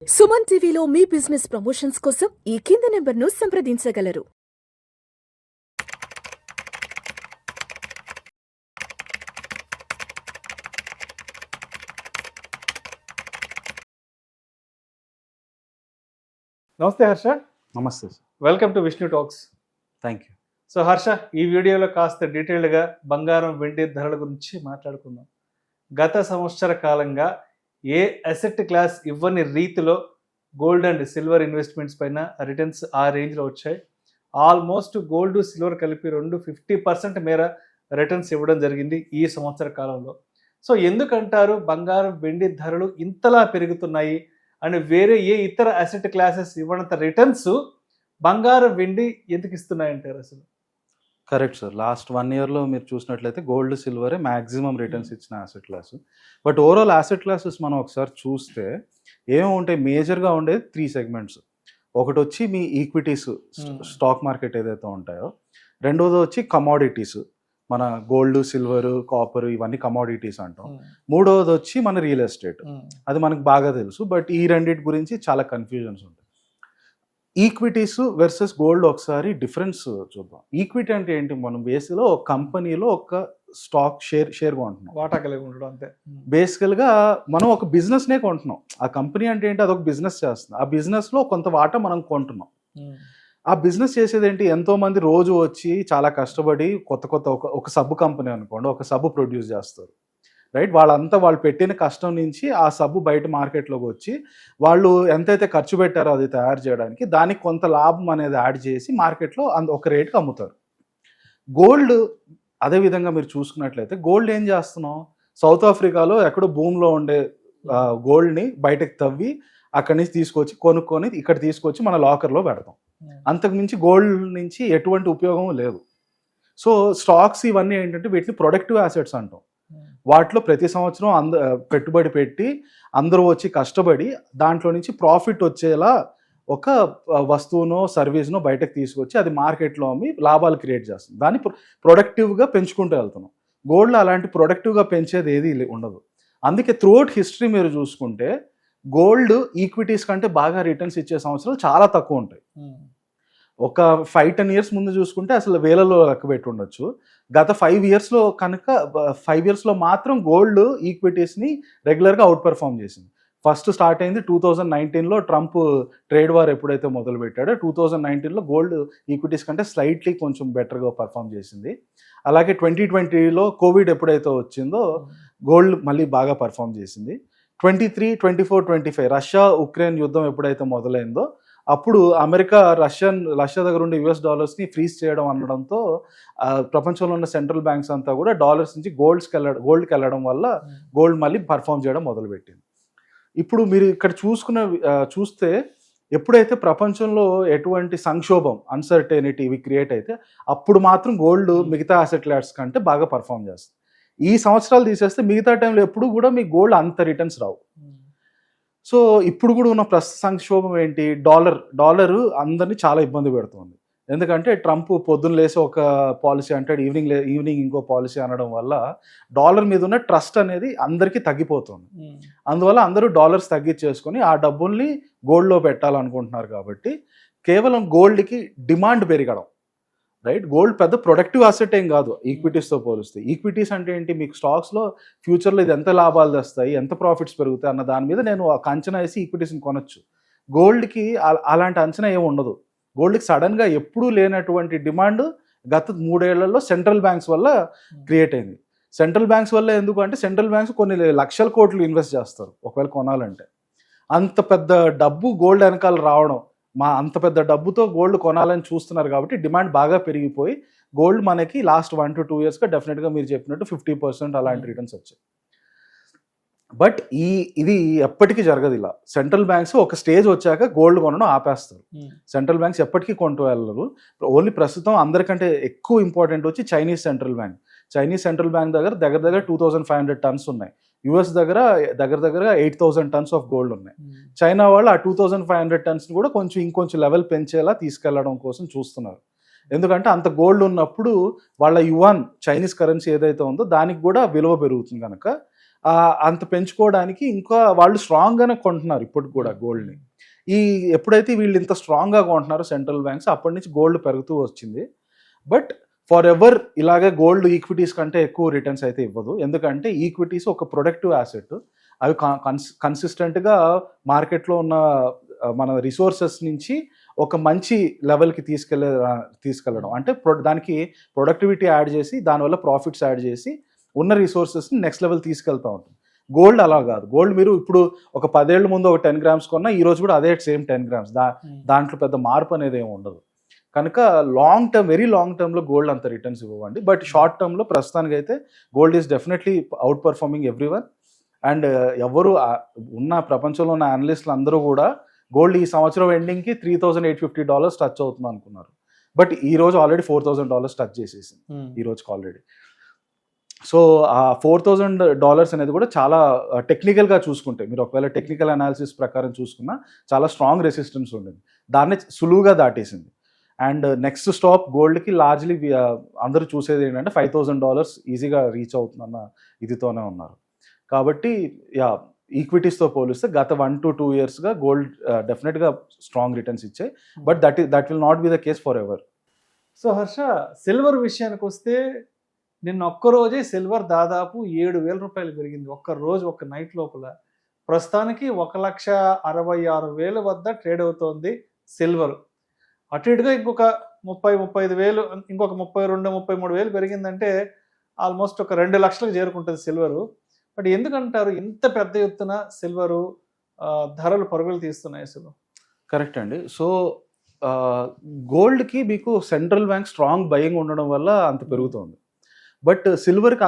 సుమన్ టీవీలో మీ business promotions కోసం ఈ కింది నెంబర్ను సంప్రదించగలరు. నమస్తే హర్ష. నమస్తే sir. Welcome to Vishnu talks. Thank you. So Harsha, ఈ వీడియోలో కాస్త డీటెయిల్డ్గా బంగారం వెండి ధరల గురించి మాట్లాడుకుందాం. గత సంవత్సర కాలంగా ఏ అసెట్ క్లాస్ ఇవ్వని రీతిలో గోల్డ్ అండ్ సిల్వర్ ఇన్వెస్ట్మెంట్స్ పైన రిటర్న్స్ ఆ రేంజ్లో వచ్చాయి. ఆల్మోస్ట్ గోల్డ్ సిల్వర్ కలిపి 50% మేర రిటర్న్స్ ఇవ్వడం జరిగింది ఈ సంవత్సర కాలంలో. సో ఎందుకంటారు బంగారం వెండి ధరలు ఇంతలా పెరుగుతున్నాయి అండ్ వేరే ఏ ఇతర అసెట్ క్లాసెస్ ఇవ్వనంత రిటర్న్స్ బంగారం వెండి ఎందుకు ఇస్తున్నాయంటారు అసలు? Correct sir. లాస్ట్ 1 yearలో మీరు చూసినట్లయితే గోల్డ్ సిల్వరే మ్యాక్సిమం రిటర్న్స్ ఇచ్చిన asset class. But overall asset classes మనం ఒకసారి చూస్తే ఏముంటాయి, మేజర్గా ఉండేది 3 segments. ఒకటి వచ్చి మీ ఈక్విటీస్, స్టాక్ మార్కెట్ ఏదైతే ఉంటాయో. రెండోది వచ్చి కమోడిటీస్, మన గోల్డ్ సిల్వర్ కాపర్ ఇవన్నీ కమోడిటీస్ అంటాం. మూడవది వచ్చి మన రియల్ ఎస్టేట్, అది మనకు బాగా తెలుసు. బట్ ఈ రెండింటి గురించి చాలా కన్ఫ్యూజన్స్ ఉంటాయి. ఈక్విటీస్ వర్సెస్ గోల్డ్ ఒకసారి డిఫరెన్స్ చూద్దాం. ఈక్విటీ అంటే ఏంటి, మనం బేసిక్గా ఒక కంపెనీలో ఒక స్టాక్ షేర్ కొంటున్నాం, వాటా కలిగి ఉండడం అంతే. బేసికల్గా మనం ఒక బిజినెస్నే కొంటున్నాం. ఆ కంపెనీ అంటే ఏంటి, అదొక బిజినెస్ చేస్తుంది. ఆ బిజినెస్లో కొంత వాటా మనం కొంటున్నాం. ఆ బిజినెస్ చేసేది ఏంటి, ఎంతోమంది రోజు వచ్చి చాలా కష్టపడి కొత్త ఒక సబ్ కంపెనీ అనుకోండి, ఒక సబ్ ప్రొడ్యూస్ చేస్తారు, రైట్? వాళ్ళు పెట్టిన కష్టం నుంచి ఆ సబ్బు బయట మార్కెట్లోకి వచ్చి వాళ్ళు ఎంతైతే ఖర్చు పెట్టారో అది తయారు చేయడానికి, దానికి కొంత లాభం అనేది యాడ్ చేసి మార్కెట్లో ఒక రేటుకి అమ్ముతారు. గోల్డ్ అదేవిధంగా మీరు చూసుకున్నట్లయితే గోల్డ్ ఏం చేస్తున్నాం, సౌత్ ఆఫ్రికాలో ఎక్కడో భూమిలో ఉండే గోల్డ్ని బయటకు తవ్వి అక్కడి నుంచి తీసుకొచ్చి కొనుక్కొని ఇక్కడ తీసుకొచ్చి మన లాకర్లో పెడతాం. అంతకుమించి గోల్డ్ నుంచి ఎటువంటి ఉపయోగం లేదు. సో స్టాక్స్ ఇవన్నీ ఏంటంటే వీటిని ప్రొడక్టివ్ యాసెట్స్ అంటాం. వాటిలో ప్రతి సంవత్సరం పెట్టుబడి పెట్టి అందరూ వచ్చి కష్టపడి దాంట్లో నుంచి ప్రాఫిట్ వచ్చేలా ఒక వస్తువునో సర్వీస్నో బయటకు తీసుకొచ్చి అది మార్కెట్లో అమ్మి లాభాలు క్రియేట్ చేస్తుంది. దాన్ని ప్రొడక్టివ్గా పెంచుకుంటూ వెళ్తున్నాం. గోల్డ్లో అలాంటి ప్రొడక్టివ్గా పెంచేది ఏది ఉండదు. అందుకే త్రూఅవుట్ హిస్టరీ మీరు చూసుకుంటే గోల్డ్ ఈక్విటీస్ కంటే బాగా రిటర్న్స్ ఇచ్చే సంవత్సరాలు చాలా తక్కువ ఉంటాయి. ఒక 5-10 years ముందు చూసుకుంటే అసలు వేలలో లెక్క పెట్టి ఉండొచ్చు. గత 5 yearsలో కనుక 5 yearsలో మాత్రం గోల్డ్ ఈక్విటీస్ని రెగ్యులర్గా అవుట్ పెర్ఫామ్ చేసింది. ఫస్ట్ స్టార్ట్ అయింది 2019లో. ట్రంప్ ట్రేడ్ వార్ ఎప్పుడైతే మొదలు పెట్టాడో 2019లో గోల్డ్ ఈక్విటీస్ కంటే స్లైట్లీ కొంచెం బెటర్గా పర్ఫామ్ చేసింది. అలాగే 2020లో కోవిడ్ ఎప్పుడైతే వచ్చిందో గోల్డ్ మళ్ళీ బాగా పర్ఫామ్ చేసింది. 23, 24, 25 రష్యా ఉక్రెయిన్ యుద్ధం ఎప్పుడైతే మొదలైందో అప్పుడు అమెరికా రష్యా దగ్గర ఉండే $ని ఫ్రీజ్ చేయడం అనడంతో ప్రపంచంలో ఉన్న సెంట్రల్ బ్యాంక్స్ అంతా కూడా డాలర్స్ నుంచి గోల్డ్కి వెళ్ళడం వల్ల గోల్డ్ మళ్ళీ పర్ఫామ్ చేయడం మొదలుపెట్టింది. ఇప్పుడు మీరు ఇక్కడ చూస్తే ఎప్పుడైతే ప్రపంచంలో ఎటువంటి సంక్షోభం, అన్సర్టెనిటీ ఇవి క్రియేట్ అయితే అప్పుడు మాత్రం గోల్డ్ మిగతా అసెట్ క్లాస్ కంటే బాగా పర్ఫామ్ చేస్తుంది. ఈ సంవత్సరాలు తీసేస్తే మిగతా టైంలో ఎప్పుడు కూడా మీకు గోల్డ్ అంత రిటర్న్స్ రావు. సో ఇప్పుడు కూడా ఉన్న ప్రస్తుత సంక్షోభం ఏంటి, డాలర్ అందరినీ చాలా ఇబ్బంది పెడుతుంది. ఎందుకంటే ట్రంప్ పొద్దున్న లేసి ఒక పాలసీ అంటాడు, ఈవినింగ్ ఇంకో పాలసీ అనడం వల్ల డాలర్ మీద ఉన్న ట్రస్ట్ అనేది అందరికీ తగ్గిపోతుంది. అందువల్ల అందరూ డాలర్స్ తగ్గించేసుకొని ఆ డబ్బుల్ని గోల్డ్లో పెట్టాలనుకుంటున్నారు. కాబట్టి కేవలం గోల్డ్కి డిమాండ్ పెరగడం, రైట్? గోల్డ్ పెద్ద ప్రొడక్టివ్ అసెట్ ఏం కాదు ఈక్విటీస్తో పోలిస్తే. ఈక్విటీస్ అంటే ఏంటి, మీకు స్టాక్స్లో ఫ్యూచర్లో ఇది ఎంత లాభాలు తెస్తాయి, ఎంత ప్రాఫిట్స్ పెరుగుతాయి అన్న దాని మీద నేను ఒక అంచనా వేసి ఈక్విటీస్ని కొనొచ్చు. గోల్డ్కి అలాంటి అంచనా ఏమి ఉండదు. గోల్డ్కి సడన్గా ఎప్పుడూ లేనటువంటి డిమాండ్ గత 3 ఏళ్లలో సెంట్రల్ బ్యాంక్స్ వల్ల క్రియేట్ అయింది. సెంట్రల్ బ్యాంక్స్ వల్ల ఎందుకు అంటే సెంట్రల్ బ్యాంక్స్ కొన్ని లక్షల కోట్లు ఇన్వెస్ట్ చేస్తారు ఒకవేళ కొనాలంటే. అంత పెద్ద డబ్బు గోల్డ్ వెనకాల రావడం, అంత పెద్ద డబ్బుతో గోల్డ్ కొనాలని చూస్తున్నారు కాబట్టి డిమాండ్ బాగా పెరిగిపోయి గోల్డ్ మనకి లాస్ట్ 1 to 2 yearsగా డెఫినెట్గా మీరు చెప్పినట్టు 50% అలాంటి రిటర్న్స్ వచ్చాయి. బట్ ఇది ఎప్పటికీ జరగదు ఇలా. సెంట్రల్ బ్యాంక్స్ ఒక స్టేజ్ వచ్చాక గోల్డ్ కొనడం ఆపేస్తారు. సెంట్రల్ బ్యాంక్స్ ఎప్పటికీ కొంటూ వెళ్ళరు. ఓన్లీ ప్రస్తుతం అందరికంటే ఎక్కువ ఇంపార్టెంట్ వచ్చి చైనీస్ సెంట్రల్ బ్యాంక్ దగ్గర 2500 tons ఉన్నాయి. యుఎస్ దగ్గర 8,000 tons ఆఫ్ గోల్డ్ ఉన్నాయి. చైనా వాళ్ళు ఆ 2500 tons కూడా ఇంకొంచెం లెవెల్ పెంచేలా తీసుకెళ్లడం కోసం చూస్తున్నారు. ఎందుకంటే అంత గోల్డ్ ఉన్నప్పుడు వాళ్ళ యువాన్, చైనీస్ కరెన్సీ ఏదైతే ఉందో దానికి కూడా విలువ పెరుగుతుంది కనుక అంత పెంచుకోవడానికి ఇంకా వాళ్ళు స్ట్రాంగ్గానే కొంటున్నారు ఇప్పటికి కూడా గోల్డ్ని. ఎప్పుడైతే వీళ్ళు ఇంత స్ట్రాంగ్గా కొంటున్నారో సెంట్రల్ బ్యాంక్స్, అప్పటి నుంచి గోల్డ్ పెరుగుతూ వచ్చింది. బట్ ఫర్ ఎవర్ ఇలాగే గోల్డ్ ఈక్విటీస్ కంటే ఎక్కువ రిటర్న్స్ అయితే ఇవ్వదు. ఎందుకంటే ఈక్విటీస్ ఒక ప్రొడక్టివ్ యాసెట్. అవి కన్సిస్టెంట్గా మార్కెట్లో ఉన్న మన రిసోర్సెస్ నుంచి ఒక మంచి లెవెల్కి తీసుకెళ్ళడం అంటే దానికి ప్రొడక్టివిటీ యాడ్ చేసి దానివల్ల ప్రాఫిట్స్ యాడ్ చేసి ఉన్న రిసోర్సెస్ని నెక్స్ట్ లెవెల్ తీసుకెళ్తూ ఉంటుంది. గోల్డ్ అలా కాదు. గోల్డ్ మీరు ఇప్పుడు ఒక 10 ఏళ్ల ముందు ఒక 10 grams కొన్నా ఈ రోజు కూడా అదే సేమ్ 10 grams. దాంట్లో పెద్ద మార్పు అనేది ఏమి ఉండదు. కనుక వెరీ లాంగ్ టర్మ్లో గోల్డ్ అంత రిటర్న్స్ ఇవ్వండి. బట్ షార్ట్ టర్మ్లో ప్రస్తుతానికి అయితే gold is definitely out performing everyone. And ఎవరు ఉన్న ప్రపంచంలో ఉన్న అనలిస్టులు అందరూ కూడా గోల్డ్ ఈ సంవత్సరం ఎండింగ్కి $3,850 టచ్ అవుతుంది అనుకున్నారు. బట్ ఈ రోజు ఆల్రెడీ $4,000 టచ్ చేసేసింది ఈ రోజుకి ఆల్రెడీ. సో ఆ $4,000 అనేది కూడా చాలా టెక్నికల్గా చూసుకుంటే, మీరు ఒకవేళ టెక్నికల్ అనాలిసిస్ ప్రకారం చూసుకున్నా చాలా స్ట్రాంగ్ రెసిస్టెన్స్ ఉండేది. దాన్ని సులువుగా దాటేసింది. అండ్ నెక్స్ట్ స్టాప్ గోల్డ్కి లార్జ్లీ అందరూ చూసేది ఏంటంటే $5,000 ఈజీగా రీచ్ అవుతుందన్న ఇదితోనే ఉన్నారు. కాబట్టి ఈక్విటీస్తో పోలిస్తే గత 1 to 2 yearsగా గోల్డ్ డెఫినెట్గా స్ట్రాంగ్ రిటర్న్స్ ఇచ్చాయి. But that will not be the case for ever. So Harsha, silver విషయానికి వస్తే నిన్న ఒక్కరోజే సిల్వర్ దాదాపు $7,000 పెరిగింది. ఒక్క నైట్ లోపల. ప్రస్తుతానికి 1,66,000 వద్ద ట్రేడ్ అవుతోంది సిల్వర్. అటు ఇటుగా ఇంకొక 30,000-35,000, ఇంకొక 32,000-33,000 పెరిగిందంటే ఆల్మోస్ట్ ఒక 2 లక్షలకు చేరుకుంటుంది సిల్వరు. బట్ ఎందుకంటారు ఇంత పెద్ద ఎత్తున సిల్వరు ధరలు పరుగులు తీస్తున్నాయి అసలు? కరెక్ట్ అండి. సో గోల్డ్కి మీకు సెంట్రల్ బ్యాంక్ స్ట్రాంగ్ బయింగ్ ఉండడం వల్ల అంత పెరుగుతుంది. బట్ సిల్వర్కి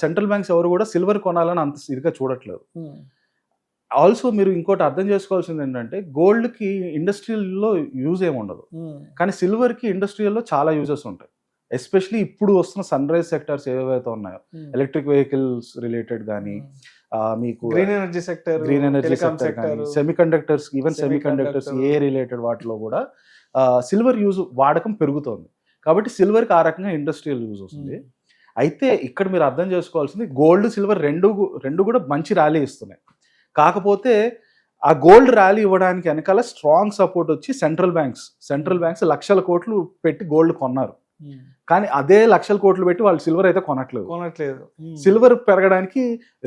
సెంట్రల్ బ్యాంక్స్ ఎవరు కూడా సిల్వర్ కొనాలని అంత ఇదిగా చూడట్లేదు. ఆల్సో మీరు ఇంకోటి అర్థం చేసుకోవాల్సింది ఏంటంటే గోల్డ్కి ఇండస్ట్రియల్లో యూజ్ ఏమి ఉండదు, కానీ సిల్వర్కి ఇండస్ట్రియల్లో చాలా యూజెస్ ఉంటాయి. ఎస్పెషలీ ఇప్పుడు వస్తున్న సన్ రైజ్ సెక్టర్స్ ఏవైతే ఉన్నాయో, ఎలక్ట్రిక్ వెహికల్స్ రిలేటెడ్ కానీ, మీకు గ్రీన్ ఎనర్జీ సెక్టర్ కానీ, సెమీకండక్టర్స్, ఈవెన్ సెమీకండక్టర్స్ ఏ రిలేటెడ్ వాటిలో కూడా సిల్వర్ యూజ్ వాడకం పెరుగుతోంది. కాబట్టి సిల్వర్కి ఆ రకంగా ఇండస్ట్రియల్ యూజ్ వస్తుంది. అయితే ఇక్కడ మీరు అర్థం చేసుకోవాల్సింది గోల్డ్ సిల్వర్ రెండు కూడా మంచి ర్యాలీ ఇస్తున్నాయి. కాకపోతే ఆ గోల్డ్ ర్యాలీ ఇవ్వడానికి వెనకాల స్ట్రాంగ్ సపోర్ట్ వచ్చి సెంట్రల్ బ్యాంక్స్ లక్షల కోట్లు పెట్టి గోల్డ్ కొన్నారు. కానీ అదే లక్షల కోట్లు పెట్టి వాళ్ళు సిల్వర్ అయితే కొనట్లేదు. సిల్వర్ పెరగడానికి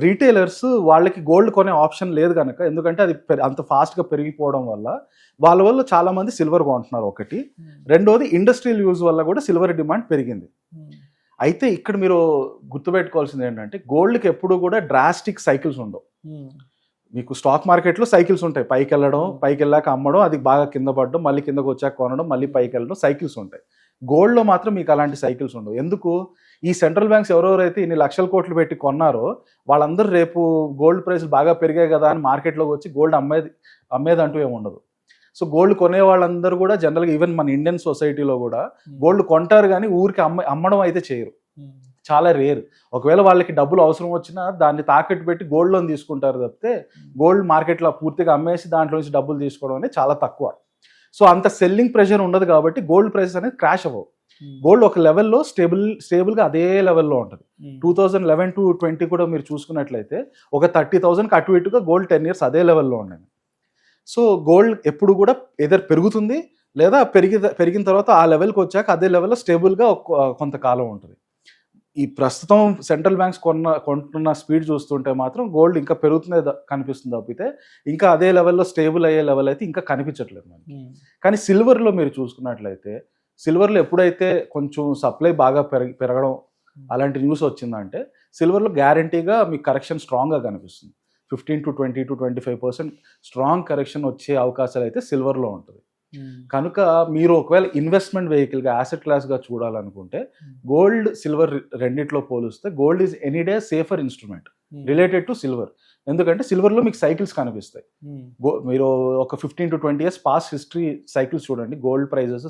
రీటైలర్స్ వాళ్ళకి గోల్డ్ కొనే ఆప్షన్ లేదు కనుక, ఎందుకంటే అది అంత ఫాస్ట్గా పెరిగిపోవడం వల్ల వాళ్ళ చాలా మంది సిల్వర్ కొంటున్నారు ఒకటి. రెండోది ఇండస్ట్రియల్ యూజ్ వల్ల కూడా సిల్వర్ డిమాండ్ పెరిగింది. అయితే ఇక్కడ మీరు గుర్తుపెట్టుకోవాల్సింది ఏంటంటే గోల్డ్కి ఎప్పుడు కూడా డ్రాస్టిక్ సైకిల్స్ ఉండవు. మీకు స్టాక్ మార్కెట్లో సైకిల్స్ ఉంటాయి, పైకి వెళ్ళాక అమ్మడం, అది బాగా కింద పడడం, మళ్ళీ కిందకు వచ్చాక కొనడం, మళ్ళీ పైకి వెళ్ళడం, సైకిల్స్ ఉంటాయి. గోల్డ్లో మాత్రం మీకు అలాంటి సైకిల్స్ ఉండవు. ఎందుకు? ఈ సెంట్రల్ బ్యాంక్స్ ఎవరెవరైతే ఇన్ని లక్షల కోట్లు పెట్టి కొన్నారో వాళ్ళందరూ రేపు గోల్డ్ ప్రైస్ బాగా పెరిగాయి కదా అని మార్కెట్లోకి వచ్చి గోల్డ్ అమ్మేదంటూ ఏమి ఉండదు. సో గోల్డ్ కొనే వాళ్ళందరూ కూడా జనరల్గా ఈవెన్ మన ఇండియన్ సొసైటీలో కూడా గోల్డ్ కొంటారు కానీ ఊరికి అమ్మడం అయితే చేయరు, చాలా రేర్. ఒకవేళ వాళ్ళకి డబ్బులు అవసరం వచ్చినా దాన్ని తాకట్టు పెట్టి గోల్డ్ లోన్ తీసుకుంటారు తప్పితే గోల్డ్ మార్కెట్లో పూర్తిగా అమ్మేసి దాంట్లో నుంచి డబ్బులు తీసుకోవడం అనేది చాలా తక్కువ. సో అంత సెల్లింగ్ ప్రెషర్ ఉండదు కాబట్టి గోల్డ్ ప్రైసెస్ అనేది క్రాష్ అవ్వవు. గోల్డ్ ఒక లెవెల్లో స్టేబుల్గా అదే లెవెల్లో ఉంటుంది. 2011 to 20 కూడా మీరు చూసుకున్నట్లయితే ఒక 30,000కి అటు ఇటుగా గోల్డ్ 10 years అదే లెవెల్లో ఉండేది. సో గోల్డ్ ఎప్పుడు కూడా ఎదర్ పెరుగుతుంది లేదా పెరిగిన తర్వాత ఆ లెవెల్కి వచ్చాక అదే లెవెల్లో స్టేబుల్గా కొంతకాలం ఉంటుంది. ఈ ప్రస్తుతం సెంట్రల్ బ్యాంక్స్ కొంటున్న స్పీడ్ చూస్తుంటే మాత్రం గోల్డ్ ఇంకా పెరుగుతుందే కనిపిస్తుంది తప్పితే ఇంకా అదే లెవెల్లో స్టేబుల్ అయ్యే లెవెల్ అయితే ఇంకా కనిపించట్లేదు మనకి. కానీ సిల్వర్లో మీరు చూసుకున్నట్లయితే సిల్వర్లో ఎప్పుడైతే కొంచెం సప్లై బాగా పెరగడం అలాంటి న్యూస్ వచ్చిందంటే సిల్వర్లో గ్యారంటీగా మీకు కరెక్షన్ స్ట్రాంగ్గా కనిపిస్తుంది. 15 to 20 to 25% స్ట్రాంగ్ కరెక్షన్ వచ్చే అవకాశాలు అయితే సిల్వర్లో ఉంటుంది. కనుక మీరు ఒకవేళ ఇన్వెస్ట్మెంట్ వెహికల్గా యాసెట్ క్లాస్గా చూడాలనుకుంటే గోల్డ్ సిల్వర్ రెండిట్లో పోలిస్తే gold is any day safer instrument related to silver. ఎందుకంటే సిల్వర్లో మీకు సైకిల్స్ కనిపిస్తాయి. మీరు ఒక 15 to 20 years past history cycles చూడండి. Gold prizes,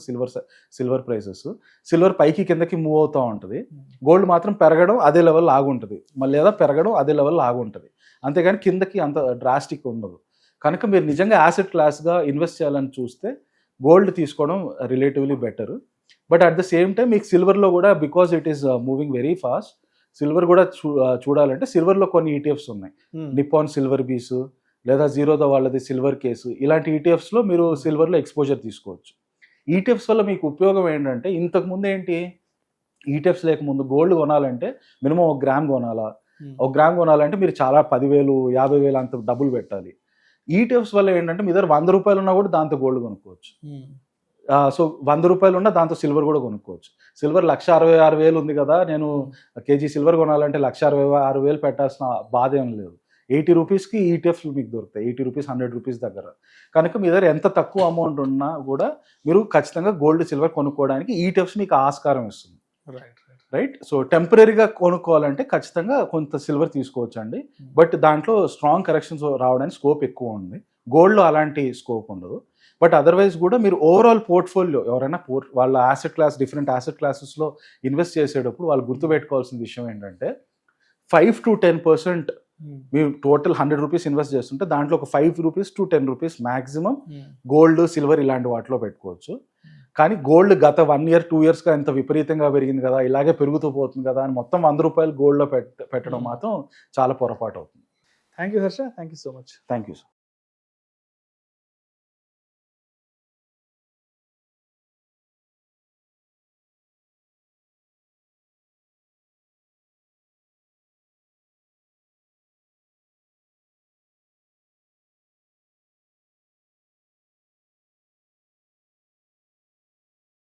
silver prizes, silver పైకి కిందకి మూవ్ అవుతూ ఉంటుంది, గోల్డ్ మాత్రం పెరగడం అదే లెవెల్ ఆగుంటుంది, మళ్ళీ లేదా పెరగడం అదే లెవెల్ ఆగుంటుంది, అంతేగాని కిందకి అంత డ్రాస్టిక్ ఉండదు. కనుక మీరు నిజంగా యాసెట్ క్లాస్గా ఇన్వెస్ట్ చేయాలని చూస్తే గోల్డ్ తీసుకోవడం relatively better. But at the same time మీకు సిల్వర్లో కూడా because it is moving very fast, silver కూడా చూడాలంటే సిల్వర్లో కొన్ని ఈటీఎఫ్స్ ఉన్నాయి. నిప్పాన్ సిల్వర్ బీస్ లేదా జీరోదా వాళ్ళది సిల్వర్ కేసు, ఇలాంటి ఈటీఎఫ్స్లో మీరు సిల్వర్లో ఎక్స్పోజర్ తీసుకోవచ్చు. ఈటీఎఫ్స్ వల్ల మీకు ఉపయోగం ఏంటంటే, ఇంతకుముందు ఏంటి, ఈటీఎఫ్స్ లేకముందు గోల్డ్ కొనాలంటే మినిమం 1 గ్రామ్ కొనాలా, 1 గ్రామ్ కొనాలంటే మీరు చాలా 10,000 50,000 అంత డబ్బులు పెట్టాలి. ఈటీఎఫ్స్ వల్ల ఏంటంటే మీ దగ్గర 100 రూపాయలు ఉన్నా కూడా దాంతో గోల్డ్ కొనుక్కోవచ్చు. సో 100 రూపాయలు ఉన్నా దాంతో సిల్వర్ కూడా కొనుక్కోవచ్చు. సిల్వర్ 1,66,000 ఉంది కదా, నేను కేజీ సిల్వర్ కొనాలంటే 1,66,000 పెట్టాల్సిన బాధ ఏం లేదు. 80 రూపీస్కి ఈటీఎఫ్లు మీకు దొరుకుతాయి, 80 రూపీస్ 100 రూపీస్ దగ్గర. కనుక మీ దగ్గర ఎంత తక్కువ అమౌంట్ ఉన్నా కూడా మీరు ఖచ్చితంగా గోల్డ్ సిల్వర్ కొనుక్కోవడానికి ఈటీఎఫ్స్ మీకు ఆస్కారం ఇస్తుంది. రైట్. సో టెంపరీగా కొనుక్కోవాలంటే ఖచ్చితంగా కొంత సిల్వర్ తీసుకోవచ్చు అండి, బట్ దాంట్లో స్ట్రాంగ్ కరెక్షన్స్ రావడానికి స్కోప్ ఎక్కువ ఉంది. గోల్డ్లో అలాంటి స్కోప్ ఉండదు. బట్ అదర్వైజ్ కూడా మీరు ఓవరాల్ పోర్ట్ఫోలియో ఎవరైనా వాళ్ళ యాసెట్ క్లాస్ డిఫరెంట్ యాసెట్ క్లాసెస్లో ఇన్వెస్ట్ చేసేటప్పుడు వాళ్ళు గుర్తుపెట్టుకోవాల్సిన విషయం ఏంటంటే 5 to 10% మీరు టోటల్ 100 రూపీస్ ఇన్వెస్ట్ చేస్తుంటే దాంట్లో ఒక 5 rupees to 10 rupees maximum gold silver ఇలాంటి వాటిలో పెట్టుకోవచ్చు. కానీ గోల్డ్ గత 1 year 2 yearsగా ఎంత విపరీతంగా పెరిగింది కదా, ఇలాగే పెరుగుతూ పోతుంది కదా అని మొత్తం 100 రూపాయలు గోల్డ్లో పెట్టడం మాత్రం చాలా పొరపాటు అవుతుంది. Thank you Harsha, thank you so much. Thank you sir.